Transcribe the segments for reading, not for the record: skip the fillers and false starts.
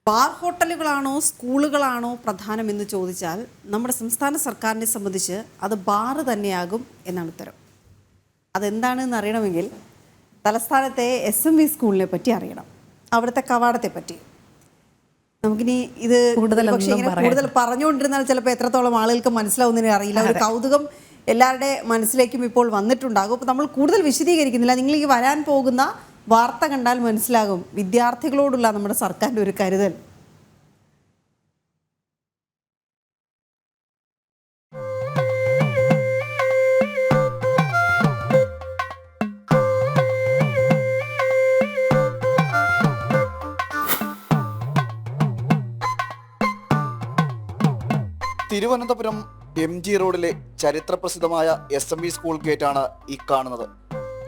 Bar ഹോട്ടലുകളാണോ സ്കൂളുകളാണോ പ്രധാനമെന്ന് ചോദിച്ചാൽ നമ്മുടെ സംസ്ഥാന സർക്കാരിനെ സംബന്ധിച്ച് അത് ബാർ തന്നെയാകും എന്നാണ് ഉത്തരം. അതെന്താണെന്ന് അറിയണമെങ്കിൽ തലസ്ഥാനത്തെ SMV സ്കൂളിനെ പറ്റി അറിയണം, അവിടുത്തെ കവാടത്തെ പറ്റി. നമുക്കിനി ഇത് പക്ഷേ ഇങ്ങനെ കൂടുതൽ പറഞ്ഞുകൊണ്ടിരുന്നാൽ ചിലപ്പോൾ എത്രത്തോളം ആളുകൾക്ക് മനസ്സിലാവുന്നതിന് അറിയില്ല. ഒരു കൗതുകം എല്ലാവരുടെ മനസ്സിലേക്കും ഇപ്പോൾ വന്നിട്ടുണ്ടാകും. അപ്പോൾ നമ്മൾ കൂടുതൽ വിശദീകരിക്കുന്നില്ല. നിങ്ങൾ ഈ വരാൻ പോകുന്ന വാർത്ത കണ്ടാൽ മനസ്സിലാകും വിദ്യാർത്ഥികളോടുള്ള നമ്മുടെ സർക്കാരിൻ്റെ ഒരു കരുതൽ. തിരുവനന്തപുരം MG റോഡിലെ ചരിത്രപ്രസിദ്ധമായ SMV സ്കൂൾ ഗേറ്റാണ് ഈ കാണുന്നത്.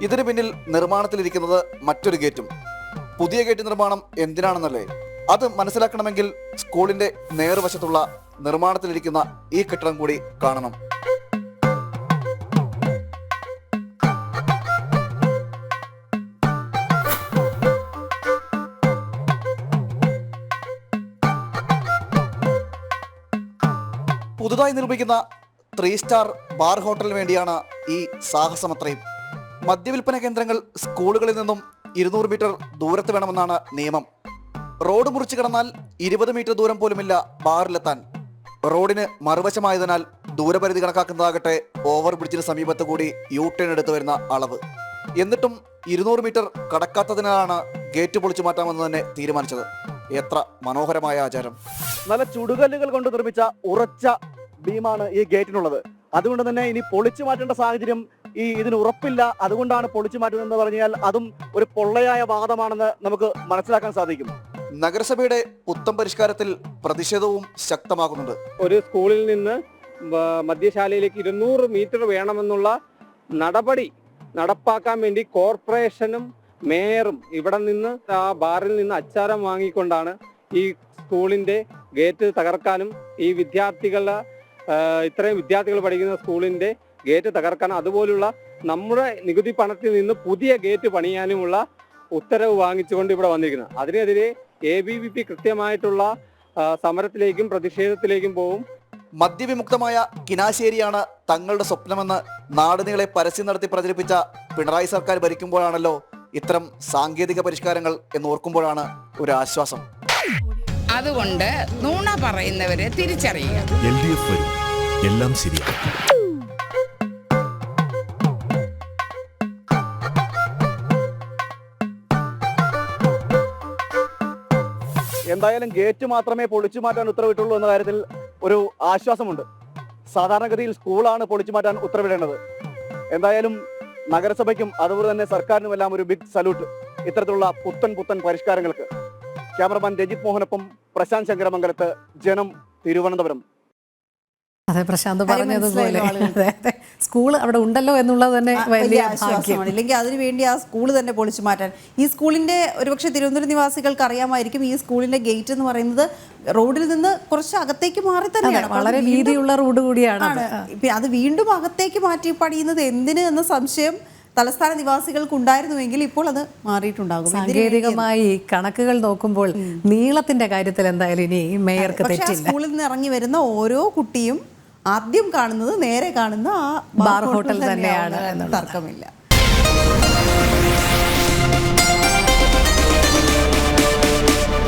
ഇതിന് പിന്നിൽ നിർമ്മാണത്തിലിരിക്കുന്നത് മറ്റൊരു ഗേറ്റും. പുതിയ ഗേറ്റ് നിർമ്മാണം എന്തിനാണെന്നല്ലേ? അത് മനസ്സിലാക്കണമെങ്കിൽ സ്കൂളിന്റെ നേർവശത്തുള്ള നിർമ്മാണത്തിലിരിക്കുന്ന ഈ കെട്ടിടം കൂടി കാണണം. പുതുതായി നിർമ്മിക്കുന്ന 3 സ്റ്റാർ ബാർ ഹോട്ടലിന് വേണ്ടിയാണ് ഈ സാഹസമത്രയും. മദ്യവിൽപ്പന കേന്ദ്രങ്ങൾ സ്കൂളുകളിൽ നിന്നും 200 മീറ്റർ ദൂരത്ത് വേണമെന്നാണ് നിയമം. റോഡ് മുറിച്ച് കടന്നാൽ 20 മീറ്റർ ദൂരം പോലുമില്ല ബാറിലെത്താൻ. റോഡിന് മറുവശമായതിനാൽ ദൂരപരിധി കണക്കാക്കുന്നതാകട്ടെ ഓവർ ബ്രിഡ്ജിന് സമീപത്ത് കൂടി U-ടേൺ എടുത്തു വരുന്ന അളവ്. എന്നിട്ടും 200 മീറ്റർ കടക്കാത്തതിനാലാണ് ഗേറ്റ് പൊളിച്ചു മാറ്റാമെന്ന് തന്നെ തീരുമാനിച്ചത്. എത്ര മനോഹരമായ ആചാരം! നല്ല ചുടുകല്ലുകൾ കൊണ്ട് നിർമ്മിച്ച ഉറച്ച ബീമാണ് ഈ ഗേറ്റിനുള്ളത്. അതുകൊണ്ട് തന്നെ ഇനി പൊളിച്ചു മാറ്റേണ്ട സാഹചര്യം ഇതിന് ഉറപ്പില്ല. അതുകൊണ്ടാണ് പൊളിച്ചു മാറ്റുന്നതെന്ന് പറഞ്ഞാൽ അതും ഒരു പൊള്ളയായ വാദമാണെന്ന് നമുക്ക് മനസ്സിലാക്കാൻ സാധിക്കും. നഗരസഭയുടെ പുത്തൻ പരിഷ്കാരത്തിൽ പ്രതിഷേധവും ശക്തമാകുന്നുണ്ട്. ഒരു സ്കൂളിൽ നിന്ന് മദ്യശാലയിലേക്ക് 200 മീറ്റർ വേണമെന്നുള്ള നടപടി നടപ്പാക്കാൻ വേണ്ടി കോർപ്പറേഷനും മേയറും ഇവിടെ നിന്ന് ആ ബാറിൽ നിന്ന് അച്ചാരം വാങ്ങിക്കൊണ്ടാണ് ഈ സ്കൂളിന്റെ ഗേറ്റ് തകർക്കാനും ഈ ഇത്രയും വിദ്യാർത്ഥികൾ പഠിക്കുന്ന സ്കൂളിന്റെ ഗേറ്റ് തകർക്കാനും അതുപോലുള്ള നമ്മുടെ നികുതി പണത്തിൽ നിന്ന് പുതിയ ഗേറ്റ് പണിയാനുമുള്ള ഉത്തരവ് വാങ്ങിച്ചുകൊണ്ട് ഇവിടെ വന്നിരിക്കുന്നത്. അതിനെതിരെ ABVP കൃത്യമായിട്ടുള്ള സമരത്തിലേക്കും പ്രതിഷേധത്തിലേക്കും പോകും. മദ്യവിമുക്തമായ കിനാശ്ശേരിയാണ് തങ്ങളുടെ സ്വപ്നമെന്ന് നാടുനീളെ പരസ്യം നടത്തി പ്രചരിപ്പിച്ച പിണറായി സർക്കാർ ഭരിക്കുമ്പോഴാണല്ലോ ഇത്തരം സാങ്കേതിക പരിഷ്കാരങ്ങൾ എന്നോർക്കുമ്പോഴാണ് ഒരു ആശ്വാസം. അതുകൊണ്ട് നുണ പറയുന്നവരെ തിരിച്ചറിയുക. LDF വരും, എല്ലാം ശരിയാകും. എന്തായാലും ഗേറ്റ് മാത്രമേ പൊളിച്ചു മാറ്റാൻ ഉത്തരവിട്ടുള്ളൂ എന്ന കാര്യത്തിൽ ഒരു ആശ്വാസമുണ്ട്. സാധാരണഗതിയിൽ സ്കൂളാണ് പൊളിച്ചു മാറ്റാൻ ഉത്തരവിടേണ്ടത്. എന്തായാലും നഗരസഭയ്ക്കും അതുപോലെ തന്നെ സർക്കാരിനുമെല്ലാം ഒരു ബിഗ് സല്യൂട്ട് ഇത്തരത്തിലുള്ള പുത്തൻ പരിഷ്കാരങ്ങൾക്ക്. ക്യാമറമാൻ രജിത് മോഹനൊപ്പം പ്രശാന്ത് ശങ്കരമംഗലത്ത്, ജനം, തിരുവനന്തപുരം. അതെ, പ്രശാന്ത് പറഞ്ഞതുപോലെ സ്കൂൾ അവിടെ ഉണ്ടല്ലോ എന്നുള്ളത് തന്നെ വലിയ ആശ്വാസമാണ്. ഇല്ലെങ്കിൽ അതിനുവേണ്ടി ആ സ്കൂൾ തന്നെ പൊളിച്ചു മാറ്റാൻ. ഈ സ്കൂളിന്റെ ഒരുപക്ഷെ തിരുവനന്തപുരം നിവാസികൾക്ക് അറിയാമായിരിക്കും, ഈ സ്കൂളിന്റെ ഗേറ്റ് എന്ന് പറയുന്നത് റോഡിൽ നിന്ന് കുറച്ച് അകത്തേക്ക് മാറി തന്നെയാണ്, വളരെ വീതിയുള്ള റോഡ് കൂടിയാണ്. അത് വീണ്ടും അകത്തേക്ക് മാറ്റി പണിയുന്നത് എന്തിന് എന്ന സംശയം തലസ്ഥാന നിവാസികൾക്ക് ഉണ്ടായിരുന്നുവെങ്കിൽ ഇപ്പോൾ അത് മാറിയിട്ടുണ്ടാകും. സാങ്കേതികമായി കണക്കുകൾ നോക്കുമ്പോൾ നീളത്തിന്റെ കാര്യത്തിൽ എന്തായാലും ഇനി മേയർക്ക് തെറ്റില്ല. സ്കൂളിൽ നിന്ന് ഇറങ്ങി വരുന്ന ഓരോ കുട്ടിയും ആദ്യം കാണുന്നത് നേരെ കാണുന്ന ആ ബാർ ഹോട്ടൽ തന്നെയാണ്, തർക്കമില്ല.